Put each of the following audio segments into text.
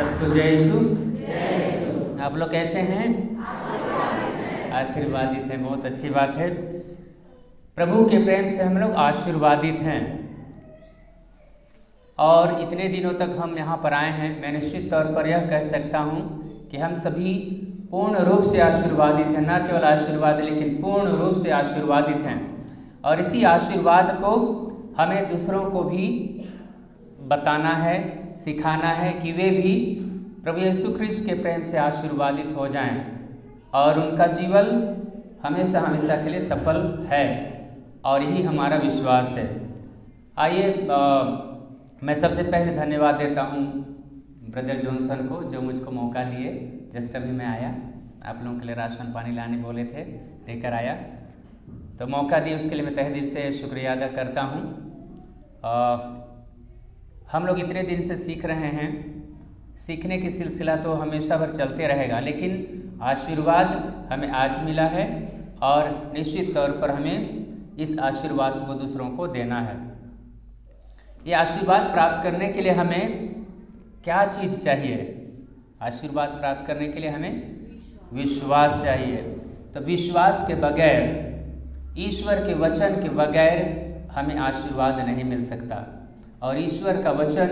सबको जय यीशु। आप लोग कैसे हैं? आशीर्वादित हैं। बहुत अच्छी बात है। प्रभु के प्रेम से हम लोग आशीर्वादित हैं और इतने दिनों तक हम यहाँ पर आए हैं। मैं निश्चित तौर पर यह कह सकता हूँ कि हम सभी पूर्ण रूप से आशीर्वादित हैं। न केवल आशीर्वाद लेकिन पूर्ण रूप से आशीर्वादित हैं और इसी आशीर्वाद को हमें दूसरों को भी बताना है, सिखाना है कि वे भी प्रभु यीशु ख्रिस्त के प्रेम से आशीर्वादित हो जाएं और उनका जीवन हमेशा हमेशा के लिए सफल है और यही हमारा विश्वास है। आइए मैं सबसे पहले धन्यवाद देता हूँ ब्रदर जॉनसन को जो मुझको मौका दिए। जस्ट अभी मैं आया, आप लोगों के लिए राशन पानी लाने बोले थे, लेकर आया, तो मौका दिए उसके लिए मैं तहे दिल से शुक्रिया अदा करता हूँ। हम लोग इतने दिन से सीख रहे हैं, सीखने की सिलसिला तो हमेशा भर चलते रहेगा, लेकिन आशीर्वाद हमें आज मिला है और निश्चित तौर पर हमें इस आशीर्वाद को दूसरों को देना है। ये आशीर्वाद प्राप्त करने के लिए हमें क्या चीज़ चाहिए? आशीर्वाद प्राप्त करने के लिए हमें विश्वास चाहिए। तो विश्वास के बगैर, ईश्वर के वचन के बगैर हमें आशीर्वाद नहीं मिल सकता और ईश्वर का वचन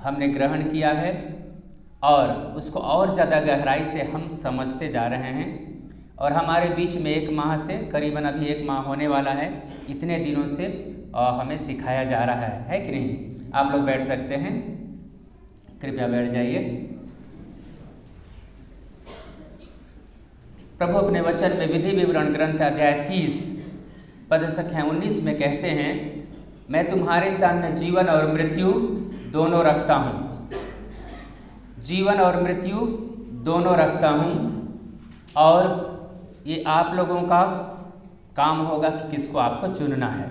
हमने ग्रहण किया है और उसको और ज़्यादा गहराई से हम समझते जा रहे हैं और हमारे बीच में एक माह से करीबन अभी एक माह होने वाला है, इतने दिनों से हमें सिखाया जा रहा है कि नहीं? आप लोग बैठ सकते हैं, कृपया बैठ जाइए। प्रभु अपने वचन में विधि विवरण ग्रंथ अध्याय 30 पद संख्या 19 में कहते हैं, मैं तुम्हारे सामने जीवन और मृत्यु दोनों रखता हूँ। जीवन और मृत्यु दोनों रखता हूँ और ये आप लोगों का काम होगा कि किसको आपको चुनना है।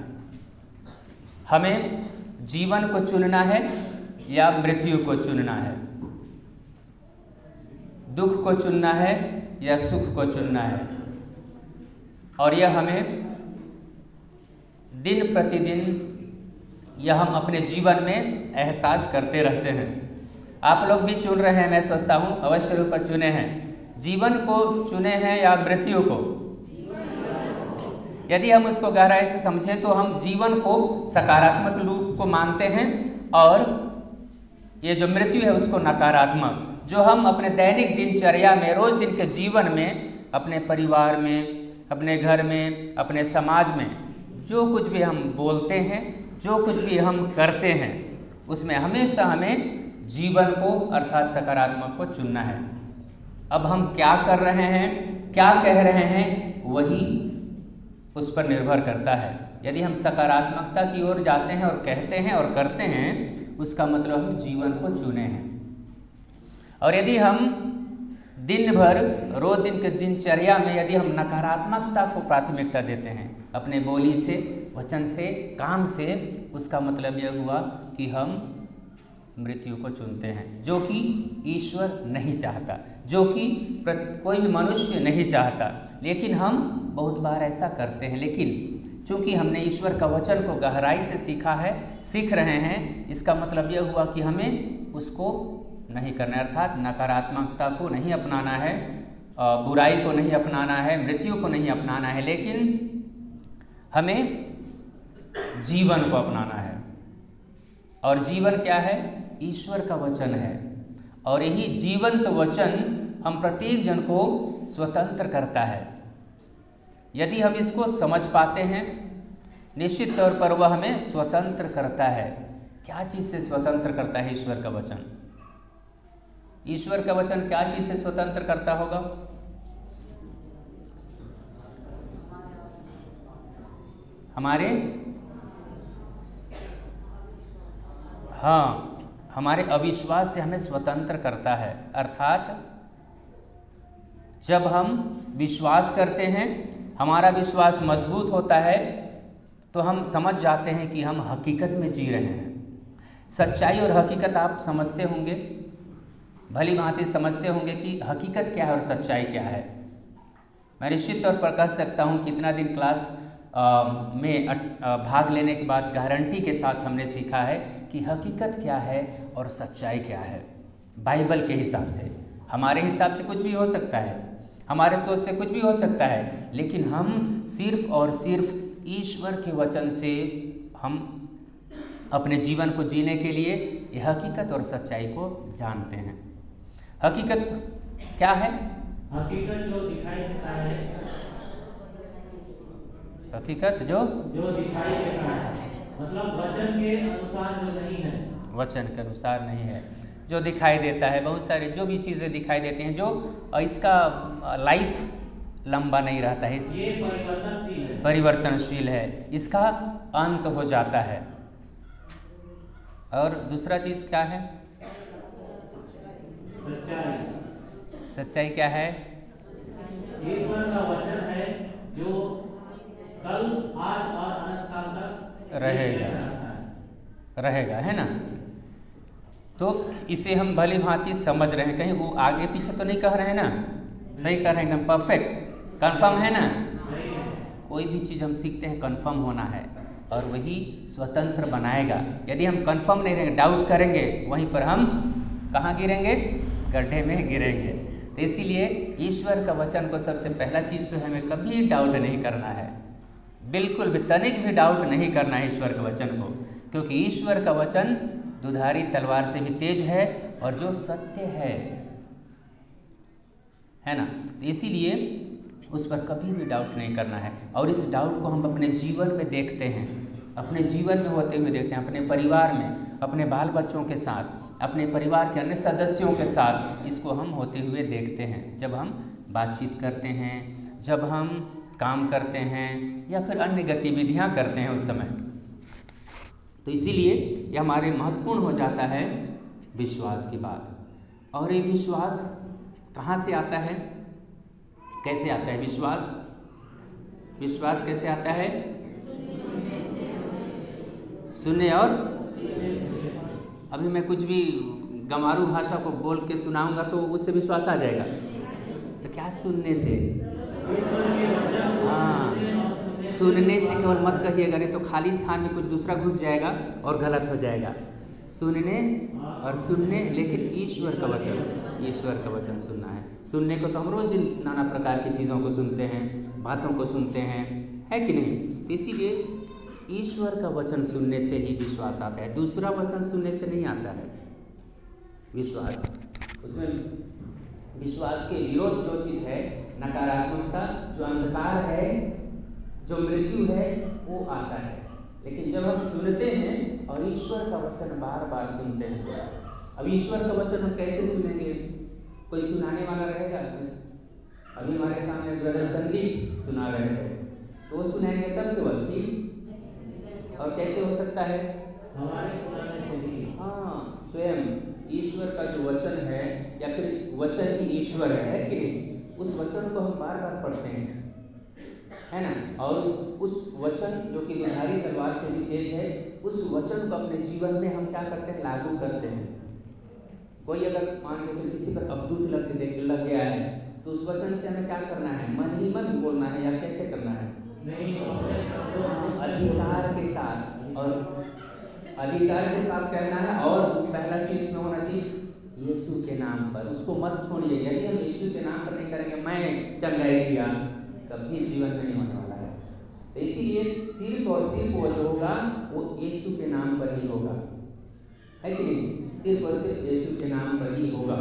हमें जीवन को चुनना है या मृत्यु को चुनना है, दुख को चुनना है या सुख को चुनना है। और यह हमें दिन प्रतिदिन यह हम अपने जीवन में एहसास करते रहते हैं। आप लोग भी चुन रहे हैं, मैं सोचता हूँ अवश्य रूप पर चुने हैं। जीवन को चुने हैं या मृत्यु को? यदि हम उसको गहराई से समझें तो हम जीवन को सकारात्मक रूप को मानते हैं और ये जो मृत्यु है उसको नकारात्मक। जो हम अपने दैनिक दिनचर्या में, रोज दिन के जीवन में, अपने परिवार में, अपने घर में, अपने समाज में जो कुछ भी हम बोलते हैं, जो कुछ भी हम करते हैं, उसमें हमेशा हमें जीवन को अर्थात सकारात्मक को चुनना है। अब हम क्या कर रहे हैं, क्या कह रहे हैं, वही उस पर निर्भर करता है। यदि हम सकारात्मकता की ओर जाते हैं और कहते हैं और करते हैं, उसका मतलब हम जीवन को चुने हैं। और यदि हम दिन भर रोज दिन के दिनचर्या में यदि हम नकारात्मकता को प्राथमिकता देते हैं, अपने बोली से, वचन से, काम से, उसका मतलब यह हुआ कि हम मृत्यु को चुनते हैं, जो कि ईश्वर नहीं चाहता, जो कि कोई भी मनुष्य नहीं चाहता, लेकिन हम बहुत बार ऐसा करते हैं। लेकिन चूंकि हमने ईश्वर का वचन को गहराई से सीखा है, सीख रहे हैं, इसका मतलब यह हुआ कि हमें उसको नहीं करना है, अर्थात नकारात्मकता को नहीं अपनाना है, बुराई को नहीं अपनाना है, मृत्यु को नहीं अपनाना है, लेकिन हमें जीवन को अपनाना है। और जीवन क्या है? ईश्वर का वचन है और यही जीवंत वचन हम प्रत्येक जन को स्वतंत्र करता है। यदि हम इसको समझ पाते हैं, निश्चित तौर पर वह हमें स्वतंत्र करता है। क्या चीज़ से स्वतंत्र करता है ईश्वर का वचन? ईश्वर का वचन क्या चीज़ से स्वतंत्र करता होगा? हमारे अविश्वास से हमें स्वतंत्र करता है। अर्थात जब हम विश्वास करते हैं, हमारा विश्वास मजबूत होता है, तो हम समझ जाते हैं कि हम हकीकत में जी रहे हैं। सच्चाई और हकीकत आप समझते होंगे, भली भांति समझते होंगे कि हकीकत क्या है और सच्चाई क्या है। मैं निश्चित तौर पर कह सकता हूँ कि इतना दिन क्लास में भाग लेने के बाद गारंटी के साथ हमने सीखा है कि हकीकत क्या है और सच्चाई क्या है। बाइबल के हिसाब से। हमारे हिसाब से कुछ भी हो सकता है, हमारे सोच से कुछ भी हो सकता है, लेकिन हम सिर्फ और सिर्फ ईश्वर के वचन से हम अपने जीवन को जीने के लिए ये हकीकत और सच्चाई को जानते हैं। हकीकत क्या है? हकीकत जो दिखाई देता है, हकीकत जो दिखाई देता है, मतलब वचन के अनुसार जो नहीं है, वचन के अनुसार नहीं है, जो दिखाई देता है। बहुत सारे जो भी चीज़ें दिखाई देती हैं, जो इसका लाइफ लंबा नहीं रहता है, ये परिवर्तनशील है, इसका अंत हो जाता है। और दूसरा चीज़ क्या है? सच्चाई क्या है? ईश्वर का वचन है जो कल, आज और अनंत काल तक रहेगा, है ना। तो इसे हम भली भांति समझ रहे हैं, कहीं वो आगे पीछे तो नहीं कह रहे हैं ना, सही कह रहे हैं, एकदम परफेक्ट, कंफर्म है ना। कोई भी चीज़ हम सीखते हैं कंफर्म होना है, और वही स्वतंत्र बनाएगा। यदि हम कंफर्म नहीं रहेंगे, डाउट करेंगे, वहीं पर हम कहाँ गिरेंगे? गड्ढे में गिरेंगे। तो इसीलिए ईश्वर का वचन को सबसे पहला चीज़ तो हमें कभी डाउट नहीं करना है, बिल्कुल भी तनिक भी डाउट नहीं करना है ईश्वर के वचन को, क्योंकि ईश्वर का वचन दुधारी तलवार से भी तेज है और जो सत्य है ना। तो इसीलिए उस पर कभी भी डाउट नहीं करना है। और इस डाउट को हम अपने जीवन में देखते हैं, अपने जीवन में होते हुए देखते हैं, अपने परिवार में, अपने बाल बच्चों के साथ, अपने परिवार के अन्य सदस्यों के साथ इसको हम होते हुए देखते हैं। जब हम बातचीत करते हैं, जब हम काम करते हैं, या फिर अन्य गतिविधियां करते हैं उस समय। तो इसीलिए ये हमारे महत्वपूर्ण हो जाता है विश्वास की बात। और ये विश्वास कहाँ से आता है, कैसे आता है? विश्वास कैसे आता है? सुनने। और अभी मैं कुछ भी गंवारू भाषा को बोल के सुनाऊंगा तो उससे विश्वास आ जाएगा। तो क्या सुनने से? हाँ, सुनने से केवल मत कहिएगा, नहीं तो खाली स्थान में कुछ दूसरा घुस जाएगा और गलत हो जाएगा। सुनने और सुनने, लेकिन ईश्वर का वचन सुनना है। सुनने को तो हम रोज दिन नाना प्रकार की चीज़ों को सुनते हैं, बातों को सुनते हैं, है कि नहीं। तो इसीलिए ईश्वर का वचन सुनने से ही विश्वास आता है, दूसरा वचन सुनने से नहीं आता है विश्वास। उसमें विश्वास के विरोध जो चीज़ है, नकारात्मकता, जो अंधकार है, जो मृत्यु है, वो आता है। लेकिन जब हम सुनते हैं और ईश्वर का वचन बार बार सुनते हैं, अब ईश्वर का वचन हम कैसे सुनेंगे? कोई सुनाने वाला रहेगा? अभी हमारे सामने ब्रदर संदीप सुना रहे थे, तो वो सुनाएंगे तब केवल भी। और कैसे हो सकता है? हमारे सुनाने से ही। हाँ, स्वयं ईश्वर का जो वचन है, या फिर वचन ही ईश्वर है कि नहीं, उस वचन को हम बार बार पढ़ते हैं, है ना। और उस वचन जो कि दुधारी तलवार से भी तेज है, उस वचन को अपने जीवन में हम क्या करते हैं? लागू करते हैं। कोई अगर मान के चल किसी पर अवधूत लग गया है, तो उस वचन से हमें क्या करना है? मन ही मन बोलना है, या कैसे करना है? नहीं, अधिकार के साथ, और अधिकार के साथ कहना है। और पहला चीज में होना चाहिए यीशु के नाम पर, उसको मत छोड़िए। यदि हम यीशु के नाम पर नहीं करेंगे, मैं चंगाई किया, तभी जीवन में नहीं होने वाला है। तो इसीलिए सिर्फ और सिर्फ वो जो होगा वो यीशु के नाम पर ही होगा, है कि नहीं? सिर्फ और सिर्फ यीशु के नाम पर ही होगा।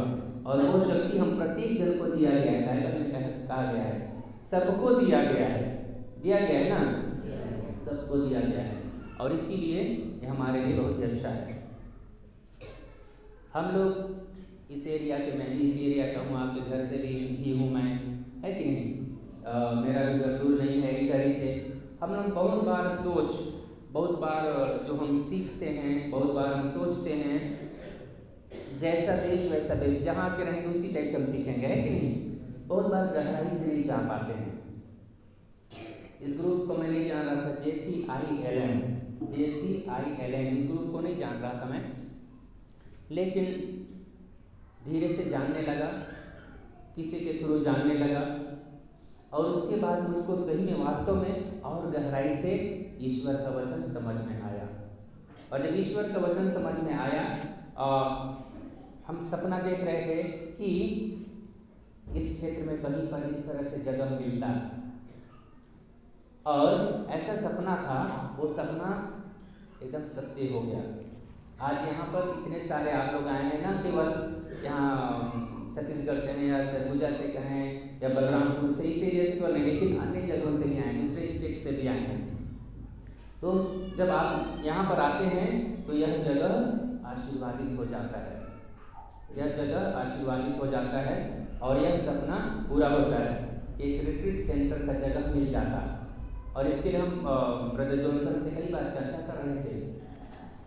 और वो शक्ति हम प्रत्येक जन को दिया गया है, बाइबल में कहा गया है, सबको दिया गया है ना, सबको दिया गया है। और इसीलिए ये हमारे लिए बहुत ही अच्छा है। हम लोग इस एरिया के, मैं भी इस एरिया का हूँ, आपके घर से भी हूँ मैं, है कि नहीं। मेरा भी घर दूर नहीं है, इधर ही से हम लोग बहुत बार जो हम सीखते हैं, बहुत बार हम सोचते हैं जैसा देश वैसा देश, जहाँ के रहेंगे उसी टाइप से हम सीखेंगे, है कि नहीं। बहुत बार गहराई से नहीं जा पाते हैं। इस ग्रुप को मैं नहीं जान रहा था, JCILM, इस ग्रुप को नहीं जान रहा था मैं, लेकिन धीरे से जानने लगा, किसी के थ्रू जानने लगा, और उसके बाद मुझको सही में वास्तव में और गहराई से ईश्वर का वचन समझ में आया। और जब ईश्वर का वचन समझ में आया, हम सपना देख रहे थे कि इस क्षेत्र में कहीं पर इस तरह से जगह मिलता, और ऐसा सपना था, वो सपना एकदम सत्य हो गया। आज यहाँ पर इतने सारे आप लोग आए हैं, ना केवल यहाँ छत्तीसगढ़ कहें या सरगुजा से कहें या बलरामपुर से, इस एरिया से तो नहीं, लेकिन अन्य जगहों से भी आए हैं, दूसरे स्टेट से भी आए हैं। तो जब आप यहाँ पर आते हैं तो यह जगह आशीर्वादित हो जाता है, यह जगह आशीर्वादित हो जाता है और यह सपना पूरा होता है। एक रिट्रीट सेंटर का जगह मिल जाता, और इसके लिए हम ब्रदर जॉनसन से कई बार चर्चा कर रहे थे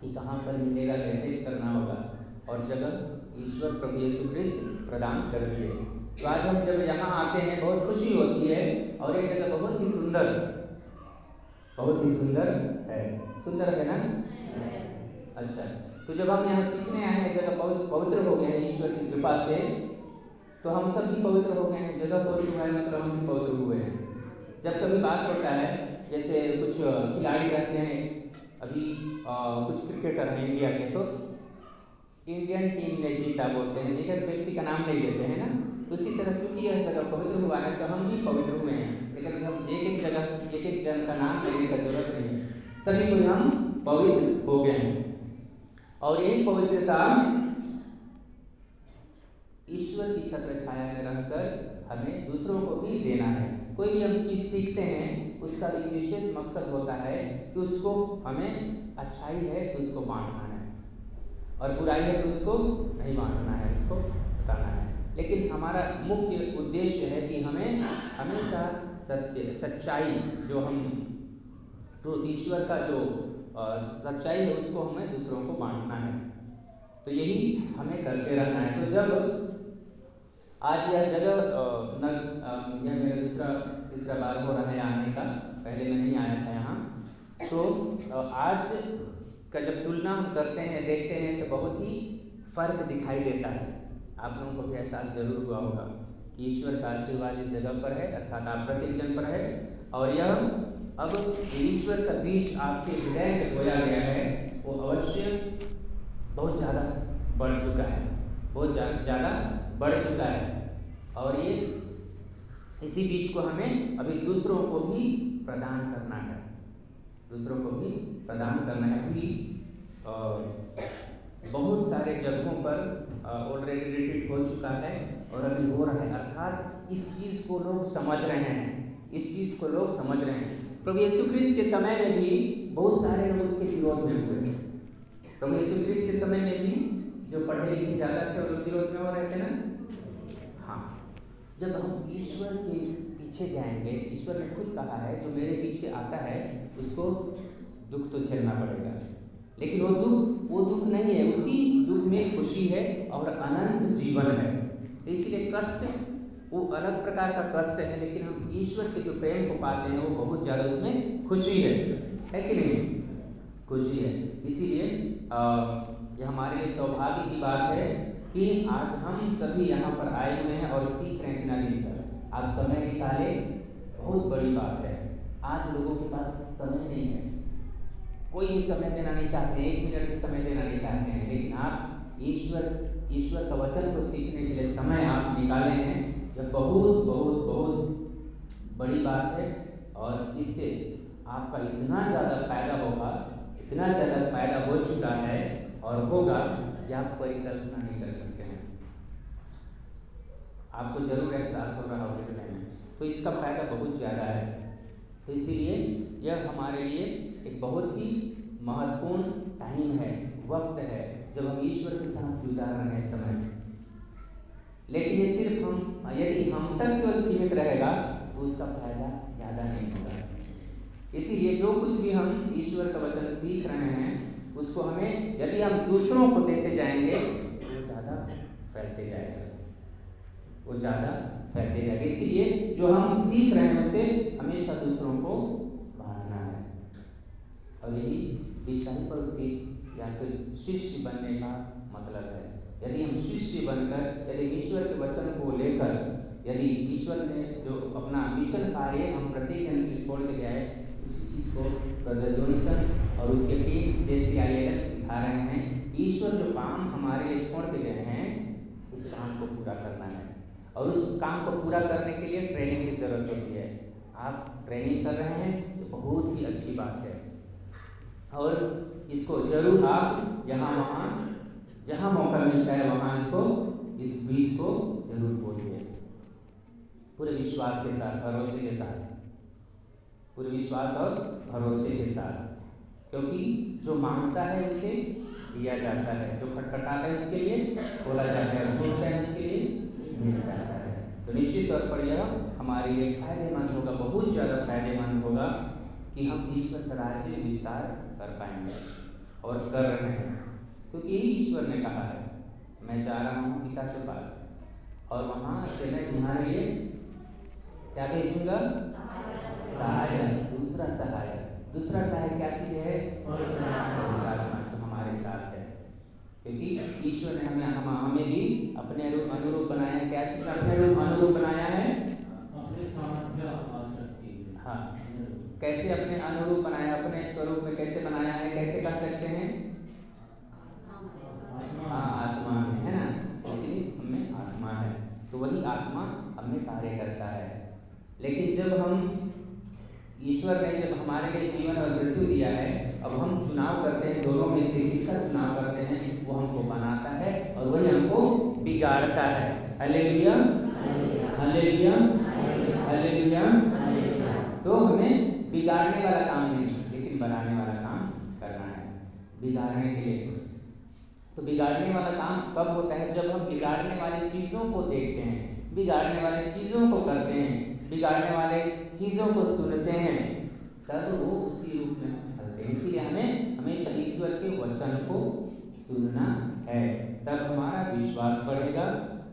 कि कहाँ पर मिलेगा, कैसे करना होगा, और जगह ईश्वर प्रभु यीशु ख्रिस्त प्रदान कर दिए। तो आज हम जब यहाँ आते हैं बहुत खुशी होती है, और ये जगह बहुत ही सुंदर है, सुंदर है ना? अच्छा, तो जब हम यहाँ सीखने आए हैं, जगह पवित्र हो गए हैं ईश्वर की कृपा से, तो हम सब भी पवित्र हो गए हैं। जगह पवित्र हुआ है मतलब हम भी पवित्र हुए हैं। जब कभी बात होता है, जैसे कुछ खिलाड़ी रहते हैं, अभी कुछ क्रिकेटर हैं इंडिया के, तो इंडियन टीम ने जीता बोलते हैं, एक व्यक्ति का नाम नहीं लेते हैं ना। तो इसी तरह चूंकि यह जगह पवित्र हुआ है तो हम भी पवित्र हुए हैं, लेकिन हम एक जगह एक जन का नाम लेने का जरूरत नहीं है, सभी को हम पवित्र हो गए हैं। और यही पवित्रता ईश्वर की छत्र छाया में रहकर हमें दूसरों को भी देना है। कोई भी हम चीज़ सीखते हैं, उसका एक विशेष मकसद होता है कि उसको हमें अच्छाई है तो उसको बांटना है, और बुराई है तो उसको नहीं बांटना है, उसको बताना है। लेकिन हमारा मुख्य उद्देश्य है कि हमें हमेशा सत्य, सच्चाई, जो हम ट्रूथ, ईश्वर का जो सच्चाई है, उसको हमें दूसरों को बांटना है। तो यही हमें करते रहना है। तो जब आज यह जगह यह मेरा तीसरा बार हो रहा है आने का, पहले मैं नहीं आया था यहाँ, तो आज का जब तुलना हम करते हैं, देखते हैं, तो बहुत ही फर्क दिखाई देता है। आप लोगों को भी एहसास जरूर हुआ होगा कि ईश्वर का आशीर्वाद इस जगह पर है, अर्थात आप प्रत्येक जन पर है, और यह अब ईश्वर का बीज आपके हृदय में बोया गया है, वो अवश्य बहुत ज़्यादा बढ़ चुका है, बहुत ज़्यादा बढ़ चुका है। और ये इसी बीज को हमें अभी दूसरों को भी प्रदान करना है, दूसरों को भी प्रदान करना है। अभी बहुत सारे जगहों पर ऑलरेडी रिट्रीट हो चुका है और अभी हो रहा है, अर्थात इस चीज़ को लोग समझ रहे हैं, इस चीज़ को लोग समझ रहे हैं। प्रभु यीशु ख्रिस्त के समय में भी बहुत सारे लोग उसके विरोध में हुए। प्रभु यीशु ख्रिस्त के समय में भी जो पढ़े लिखे ज़्यादा थे वो लोग विरोध में हो रहे थे ना। हाँ, जब हम ईश्वर के पीछे जाएंगे, ईश्वर ने खुद कहा है जो मेरे पीछे आता है उसको दुख तो झेलना पड़ेगा, लेकिन वो दुख नहीं है, उसी दुख में खुशी है और अनंत जीवन है। इसलिए कष्ट वो अलग प्रकार का कष्ट है, लेकिन हम ईश्वर के जो प्रेम को पाते हैं वो बहुत ज़्यादा उसमें खुशी है कि नहीं? खुशी है। इसीलिए यह हमारे लिए सौभाग्य की बात है कि आज हम सभी यहाँ पर आए हुए हैं और सीख रहे हैं इतना दिन तक। आप समय निकाले, बहुत बड़ी बात है। आज लोगों के पास समय नहीं है, कोई भी समय देना नहीं चाहते, 1 मिनट भी समय देना नहीं चाहते हैं, लेकिन आप ईश्वर का वचन को सीखने के लिए समय आप निकाले हैं, यह बहुत बहुत बहुत बड़ी बात है। और इससे आपका इतना ज़्यादा फायदा होगा, इतना ज़्यादा फायदा हो चुका है और होगा कि आप परिकल्पना नहीं कर सकते हैं। आपको जरूर एहसास हो रहा होगा कि नहीं, तो इसका फायदा बहुत ज़्यादा है। तो इसीलिए यह हमारे लिए एक बहुत ही महत्वपूर्ण टाइम है, वक्त है, जब हम ईश्वर के साथ गुजार रहे हैं समय। लेकिन ये सिर्फ यदि हम तक केवल सीमित रहेगा तो उसका फायदा ज़्यादा नहीं होगा। इसीलिए जो कुछ भी हम ईश्वर का वचन सीख रहे हैं उसको हमें यदि हम दूसरों को देते जाएंगे तो वो ज़्यादा फैलते जाएगा, वो ज़्यादा फैलते जाएगा। इसीलिए जो हम सीख रहे हैं उसे हमेशा दूसरों को बांटना है। और यही डिसाइपलशिप या फिर शिष्य बनने का मतलब है। यदि हम शिष्य बनकर, यदि ईश्वर के वचन को लेकर, यदि ईश्वर ने जो अपना मिशन कार्य हम प्रत्येक जन के लिए छोड़ के गए, उस चीज़ को ब्रदर जॉनसन और उसके टीम JCILM सिखा रहे हैं ईश्वर जो काम हमारे लिए छोड़ के गए हैं उस काम को पूरा करना है, और उस काम को पूरा करने के लिए ट्रेनिंग की ज़रूरत होती है। आप ट्रेनिंग कर रहे हैं, ये बहुत ही अच्छी बात है, और इसको जरूर आप यहाँ वहाँ जहाँ मौका मिलता है वहाँ इस बीज को जरूर बोलिए, पूरे विश्वास के साथ, भरोसे के साथ, पूरे विश्वास और भरोसे के साथ, क्योंकि जो मांगता है उसे दिया जाता है, जो खटखटाता है उसके लिए खोला जाता है, ढूंढता है उसके लिए मिल जाता है। तो निश्चित तौर पर यह हमारे लिए फायदेमंद होगा, बहुत ज़्यादा फायदेमंद होगा कि हम ईश्वर का राज्य विस्तार कर पाएंगे, और कर रहे हैं, क्योंकि यही ईश्वर ने कहा है, मैं जा रहा हूँ पिता के पास, और वहाँ से मैं तुम्हारे लिए क्या भेजूंगा? सहायक, दूसरा सहायक। दूसरा सहायक क्या चीज़ है? आत्मा, जो हमारे साथ है, क्योंकि ईश्वर ने हमें भी अपने अनुरूप बनाया है। क्या चीज़ अपने अनुरूप बनाया है? हाँ, कैसे अपने अनुरूप बनाया, अपने स्वरूप में कैसे बनाया है, कैसे कर सकते हैं? हाँ, आत्मा में, है ना, इसलिए हमें आत्मा है, तो वही आत्मा हमें कार्य करता है। लेकिन जब हम ईश्वर ने जब हमारे लिए जीवन और मृत्यु दिया है, अब हम चुनाव करते हैं, दोनों में से किसका चुनाव करते हैं? वो हमको बनाता है और वही हमको बिगाड़ता है। Hallelujah, hallelujah, hallelujah. तो हमें बिगाड़ने वाला काम नहीं, लेकिन बनाने वाला काम करना है, बिगाड़ने के लिए। तो बिगाड़ने वाला काम कब होता है? जब हम बिगाड़ने वाली चीज़ों को देखते हैं, बिगाड़ने वाली चीज़ों को करते हैं, बिगाड़ने वाले चीज़ों को सुनते हैं, तब वो उसी रूप में फलते हैं। इसलिए हमें हमेशा ईश्वर के वचन को सुनना है, तब हमारा विश्वास बढ़ेगा,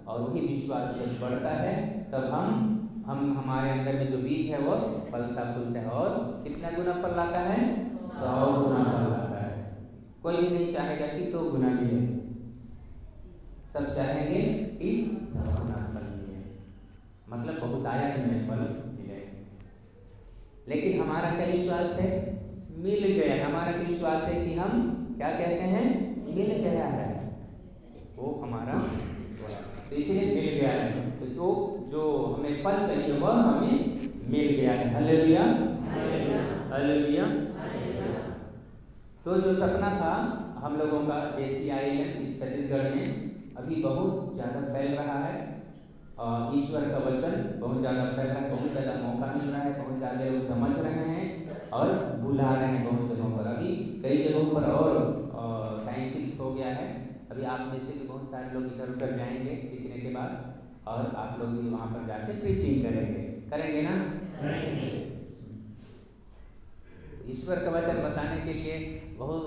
और वही विश्वास जब बढ़ता है तब हम हमारे अंदर में जो बीज है वो फलता फूलता है, और कितना गुना फल लाता है? 100 गुना फल लाता है। कोई भी नहीं चाहेगा कि 2 गुना मिले, सब चाहेंगे कि 100 गुना फल मिले, मतलब बहुत आया तुम्हें फल मिले। लेकिन हमारा क्या विश्वास है? मिल गया। हमारा विश्वास है कि हम क्या कहते हैं? मिल गया है, वो हमारा, तो इसलिए मिल गया है। तो जो हमें फल चाहिए वह हमें मिल गया है। Hallelujah, hallelujah. तो जो सपना था हम लोगों का JCILM इस छत्तीसगढ़ में अभी बहुत ज़्यादा फैल रहा है, और ईश्वर का वचन बहुत ज़्यादा फैल रहा है, बहुत ज़्यादा मौका मिल रहा है, बहुत ज़्यादा लोग समझ रहे हैं और बुला रहे हैं बहुत जगहों पर। अभी कई जगहों पर और टाइम फिक्स हो गया है। अभी आप में से भी बहुत सारे लोग इधर उधर जाएंगे सीखने के बाद, और आप लोग भी वहाँ पर जाके प्रीचिंग करेंगे ना? ईश्वर का वचन बताने के लिए बहुत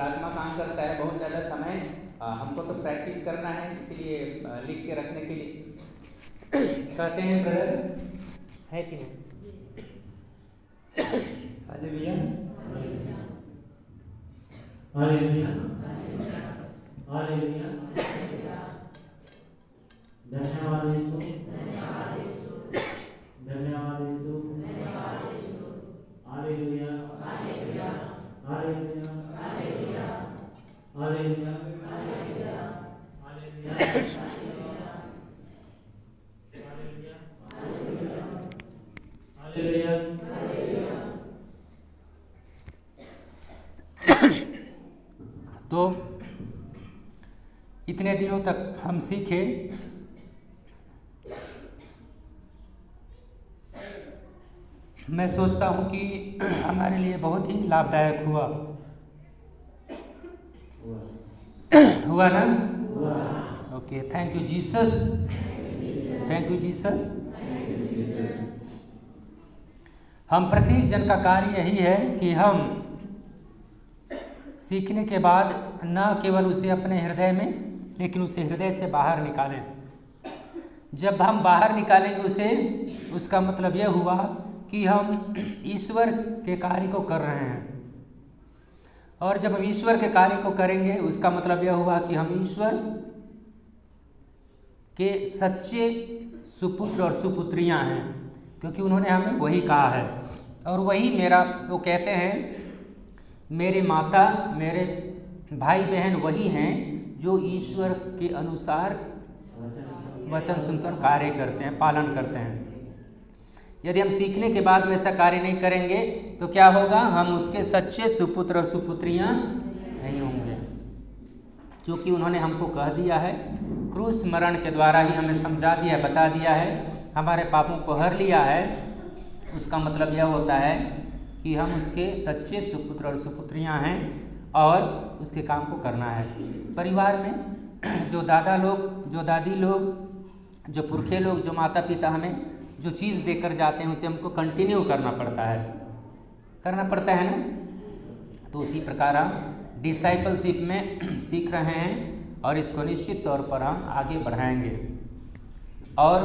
आत्मा काम करता है, बहुत ज़्यादा समय हमको तो प्रैक्टिस करना है, इसलिए लिख के रखने के लिए कहते हैं ब्रदर, है कि नहीं? Hallelujah, hallelujah, hallelujah. धन्यवाद यीशु, धन्यवाद यीशु, धन्यवाद यीशु, धन्यवाद Yeshu. Hallelujah, hallelujah, hallelujah, hallelujah, hallelujah, hallelujah, hallelujah, hallelujah, hallelujah. तो इतने दिनों तक हम सीखे मैं सोचता हूँ कि हमारे लिए बहुत ही लाभदायक हुआ ना? Okay, thank you Jesus, thank you Jesus. हम प्रत्येक जन का कार्य यही है कि हम सीखने के बाद न केवल उसे अपने हृदय में, लेकिन उसे हृदय से बाहर निकालें। जब हम बाहर निकालेंगे उसे, उसका मतलब यह हुआ कि हम ईश्वर के कार्य को कर रहे हैं, और जब हम ईश्वर के कार्य को करेंगे उसका मतलब यह हुआ कि हम ईश्वर के सच्चे सुपुत्र और सुपुत्रियां हैं, क्योंकि उन्होंने हमें वही कहा है। और वही वो कहते हैं, मेरे माता मेरे भाई बहन वही हैं जो ईश्वर के अनुसार वचन सुनकर कार्य करते हैं, पालन करते हैं। यदि हम सीखने के बाद वैसा कार्य नहीं करेंगे तो क्या होगा? हम उसके सच्चे सुपुत्र और सुपुत्रियां नहीं होंगे। क्योंकि उन्होंने हमको कह दिया है, क्रूस मरण के द्वारा ही हमें समझा दिया, बता दिया है, हमारे पापों को हर लिया है। उसका मतलब यह होता है कि हम उसके सच्चे सुपुत्र और सुपुत्रियां हैं और उसके काम को करना है। परिवार में जो दादा लोग, जो दादी लोग, जो पुरखे लोग, जो माता पिता हमें जो चीज़ देकर जाते हैं उसे हमको कंटिन्यू करना पड़ता है ना। तो उसी प्रकार हम डिसाइपलशिप में सीख रहे हैं और इसको निश्चित तौर पर हम आगे बढ़ाएंगे। और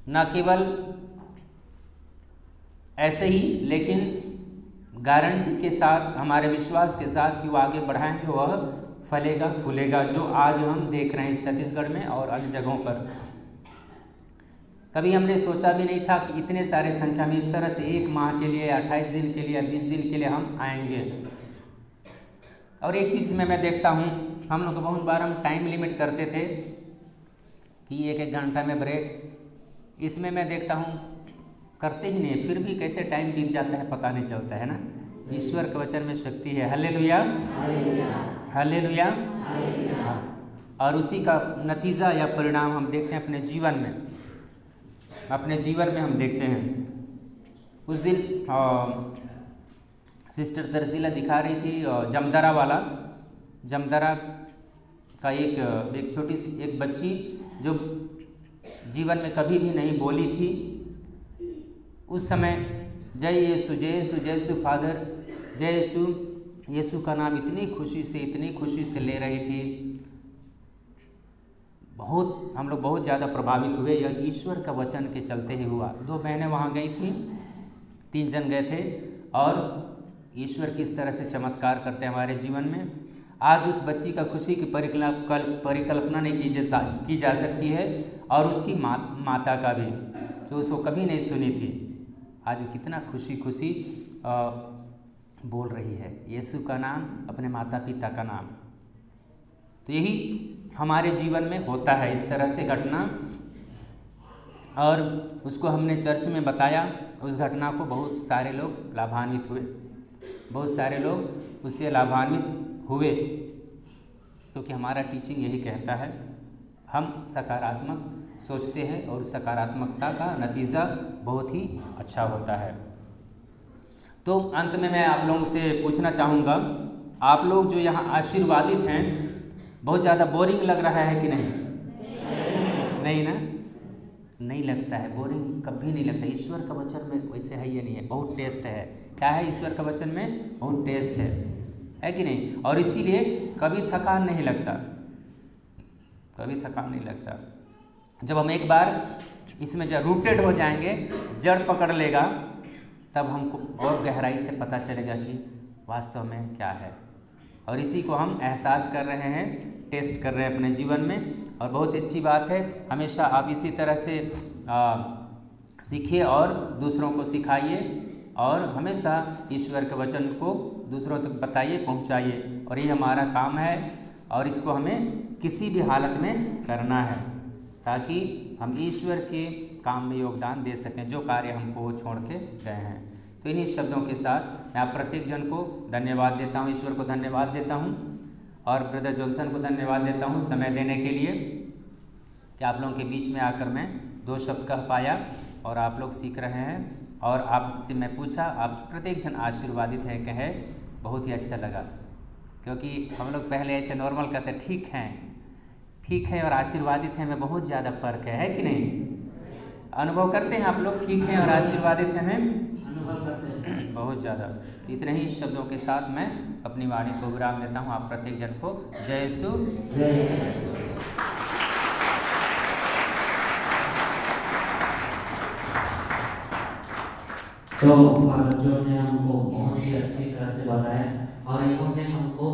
न केवल ऐसे ही, लेकिन गारंटी के साथ, हमारे विश्वास के साथ कि वो आगे बढ़ाएंगे, वह फलेगा फूलेगा, जो आज हम देख रहे हैं इस छत्तीसगढ़ में और अन्य जगहों पर। कभी हमने सोचा भी नहीं था कि इतने सारे संख्या में इस तरह से 1 माह के लिए, 28 दिन के लिए, 20 दिन के लिए हम आएंगे। और एक चीज़ में मैं देखता हूँ, हम लोग बहुत बार हम टाइम लिमिट करते थे कि 1-1 घंटा में ब्रेक, इसमें मैं देखता हूँ करते ही नहीं, फिर भी कैसे टाइम बीत जाता है पता नहीं चलता है ना। ईश्वर के वचन में शक्ति है। Hallelujah, hallelujah. और उसी का नतीजा या परिणाम हम देखते हैं अपने जीवन में हम देखते हैं। उस दिन सिस्टर तरसीला दिखा रही थी जमदरा का एक छोटी सी एक बच्ची जो जीवन में कभी भी नहीं बोली थी। उस समय जय यीशु, जय यीशु, जय यीशु फादर, जय यीशु, यीशु का नाम इतनी खुशी से ले रही थी। हम लोग बहुत ज़्यादा प्रभावित हुए। यह ईश्वर का वचन के चलते ही हुआ। 2 बहनें वहाँ गई थी, 3 जन गए थे, और ईश्वर किस तरह से चमत्कार करते हैं हमारे जीवन में। आज उस बच्ची का खुशी की परिकल्पना नहीं की जा सकती है, और उसकी माता का भी, जो उसको कभी नहीं सुनी थी, आज वो कितना खुशी बोल रही है यीशु का नाम, अपने माता पिता का नाम। तो यही हमारे जीवन में होता है, इस तरह से घटना। और उसको हमने चर्च में बताया। उस घटना को बहुत सारे लोग लाभान्वित हुए, बहुत सारे लोग उससे लाभान्वित हुए, क्योंकि हमारा टीचिंग यही कहता है, हम सकारात्मक सोचते हैं और सकारात्मकता का नतीजा बहुत ही अच्छा होता है। तो अंत में मैं आप लोगों से पूछना चाहूँगा, आप लोग जो यहाँ आशीर्वादित हैं, बहुत ज़्यादा बोरिंग लग रहा है कि नहीं? नहीं ना? नहीं लगता है, बोरिंग कभी नहीं लगता। ईश्वर का वचन में वैसे है या नहीं है, बहुत टेस्ट है। क्या है ईश्वर का वचन में? बहुत टेस्ट है कि नहीं? और इसीलिए कभी थकान नहीं लगता, कभी थकान नहीं लगता। जब हम एक बार इसमें जब रूटेड हो जाएंगे, जड़ पकड़ लेगा, तब हमको और गहराई से पता चलेगा कि वास्तव में क्या है। और इसी को हम एहसास कर रहे हैं, टेस्ट कर रहे हैं अपने जीवन में। और बहुत अच्छी बात है, हमेशा आप इसी तरह से सीखिए और दूसरों को सिखाइए, और हमेशा ईश्वर के वचन को दूसरों तक बताइए, पहुंचाइए। और ये हमारा काम है, और इसको हमें किसी भी हालत में करना है, ताकि हम ईश्वर के काम में योगदान दे सकें, जो कार्य हमको वो छोड़ के गए हैं। तो इन्हीं शब्दों के साथ मैं आप प्रत्येक जन को धन्यवाद देता हूँ, ईश्वर को धन्यवाद देता हूँ, और ब्रदर जॉनसन को धन्यवाद देता हूँ समय देने के लिए, कि आप लोगों के बीच में आकर मैं 2 शब्द कह पाया, और आप लोग सीख रहे हैं। और आपसे मैं पूछा, आप प्रत्येक जन आशीर्वादित है कहे, बहुत ही अच्छा लगा। क्योंकि हम लोग पहले ऐसे नॉर्मल कहते ठीक है और आशीर्वादित हैं में बहुत ज़्यादा फ़र्क है कि नहीं? अनुभव करते हैं आप लोग, ठीक है और आशीर्वादित हैं में अनुभव करते हैं बहुत ज़्यादा। इतने ही शब्दों के साथ मैं अपनी वाणी को विराम देता हूँ। आप प्रत्येक जन को जय यीशु। तो बच्चों ने हमको बहुत ही अच्छी तरह से बताया, और इन्होंने हमको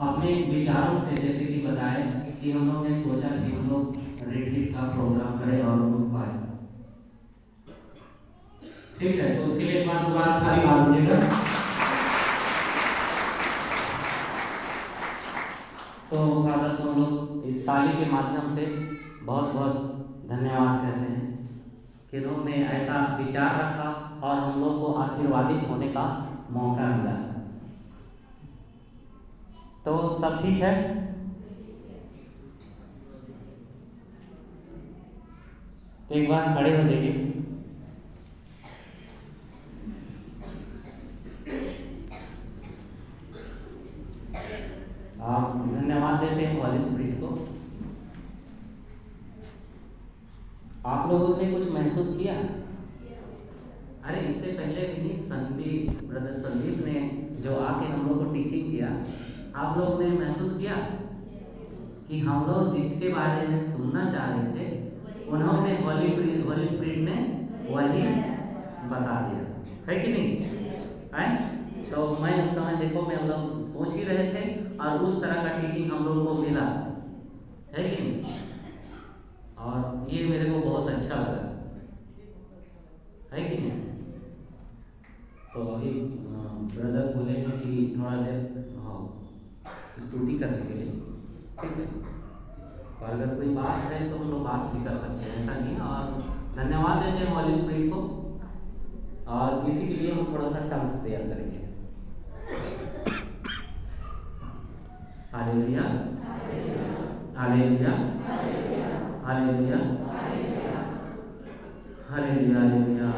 अपने विचारों से जैसे कि बताया कि हम लोग ने सोचा कि हम लोग रिट्रीट का प्रोग्राम करें और रुक पाए। ठीक है, तो उसके लिए एक बार दोबारा थाली मार दीजिएगा। तो फादर को हम लोग इस ताली के माध्यम से बहुत बहुत धन्यवाद कहते हैं कि उन्होंने ऐसा विचार रखा और हम लोग को आशीर्वादित होने का मौका मिला। तो सब ठीक है? तो एक बार खड़े हो जाइए। आप धन्यवाद देते हैं हॉली स्पिरिट को। आप लोगों ने कुछ महसूस किया? अरे इससे पहले भी नहीं, संदीप ब्रदर संदीप ने जो आके हम लोग को टीचिंग किया, आप लोगों ने महसूस किया कि हम लोग जिसके बारे में सुनना चाह रहे थे उन्होंने हॉली स्पिरिट ने वही बता दिया, है कि नहीं? है? तो मैं उस समय देखो मैं हम लोग सोच ही रहे थे और उस तरह का टीचिंग हम लोग को मिला, है कि नहीं? और ये मेरे को बहुत अच्छा लगा, है कि नहीं? तो अभी ब्रदर बोले हैं कि थोड़ा देर स्तुति करने के लिए, ठीक है? और अगर कोई बात है तो हम लोग बात भी कर सकते हैं, ऐसा नहीं है। और धन्यवाद देते हैं हॉली स्पिरिट को, और इसी के लिए हम थोड़ा सा टंग्स प्रेयर करेंगे। Hallelujah, hallelujah, hallelujah, hallelujah, hallelujah,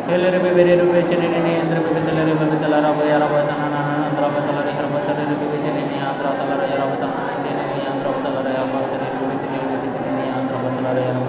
Hele rebe bere rebe chene ne andra bebe tala rebe tala raba ya raba tana na na andra bebe tala raba tala rebe chene ne andra tala ya raba tana chene ne andra bebe tala ya raba tala rebe chene ne andra bebe tala ya raba